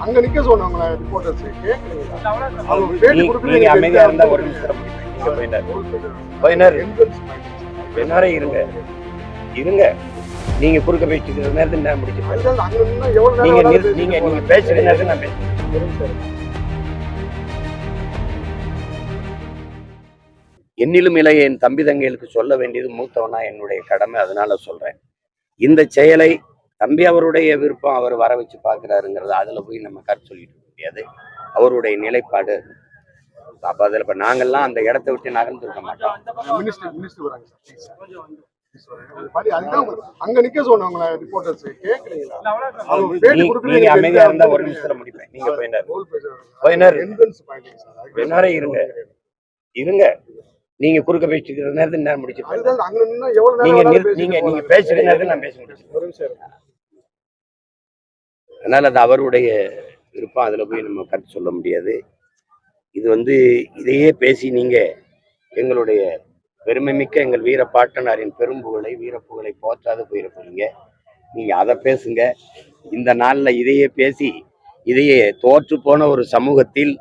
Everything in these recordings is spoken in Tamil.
அங்க நிக்க சொன்னாங்களா ரிப்போர்ட்டர்ஸ் நீங்க அமைதியா இருந்தா ஒரு நிமிஷம் வேணாரே இருங்க நீங்க குறுக்க பேசிட்டு நேரத்தில் நான் முடிச்சு நீங்க பேசுற நேரத்தில் நான் பேசுறேன். என்னிலும் இளைய என் தம்பி தங்கைகளுக்கு சொல்ல வேண்டியது மூத்தவனா என்னுடைய கடமை, அதனால சொல்றேன். இந்த செயலை தம்பி அவருடைய விருப்பம், அவர் வர வச்சு பாக்குறாருங்கிறது அதுல போய் நம்ம கருத்து சொல்லிட்டு முடியாது. அவருடைய நிலைப்பாடு. அப்ப அதுல இப்ப நாங்கெல்லாம் அந்த இடத்தை விட்டு நகர்ந்துருக்க மாட்டோம். அங்க நிக்க சொன்னாங்களா ரிப்போர்ட்டர்ஸ் நீங்க அமைதியா இருந்தா ஒரு நிமிஷத்துல முடிப்பேன். நீங்க வேணாரே இருங்க நீங்க குறுக்க பேசிட்டு நேரத்தில் நான் முடிச்சு நீங்க பேசுற நேரத்தில் நான் பேச முடியும். அதனால அது அவருடைய விருப்பம், அதுல போய் நம்ம கருத்து சொல்ல முடியாது. இது இதையே பேசி நீங்க எங்களுடைய பெருமைமிக்க எங்கள் வீரப்பாட்டனாரின் பெரும்புகளை வீரப்புகழை போற்றாது போயிருப்பீங்க. நீங்க அதை பேசுங்க. இந்த நாள்ல இதையே பேசி இதையே தோற்று போன ஒரு சமூகத்தில்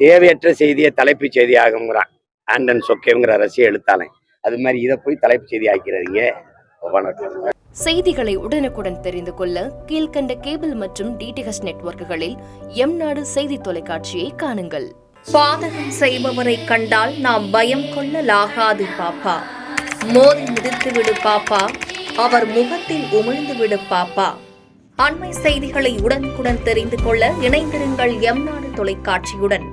தேவையற்ற செய்தியை தலைப்பு செய்தி ஆகுங்கிறான் ஆண்டன் சொக்கேங்கிற ரசிய எழுத்தாளன். அது மாதிரி இதை போய் தலைப்பு செய்தி ஆக்கிறாதீங்க. வணக்கம். செய்திகளை உடனுக்குடன் தெரிந்து கொள்ள கீழ்கண்ட கேபிள் மற்றும் டிடிஹெச் நெட்வொர்க்குகளில் எம்நாடு செய்தி தொலைக்காட்சியை காணுங்கள். பாதகம் செய்பவரை கண்டால் நாம் பயம் கொள்ளலாகாது பாப்பா. மோதி மிதித்து விடு பாப்பா, அவர் முகத்தில் உமிழ்ந்து விடு பாப்பா. அண்மை செய்திகளை உடனுக்குடன் தெரிந்து கொள்ள இணைந்திருங்கள் எம்நாடு தொலைக்காட்சியுடன்.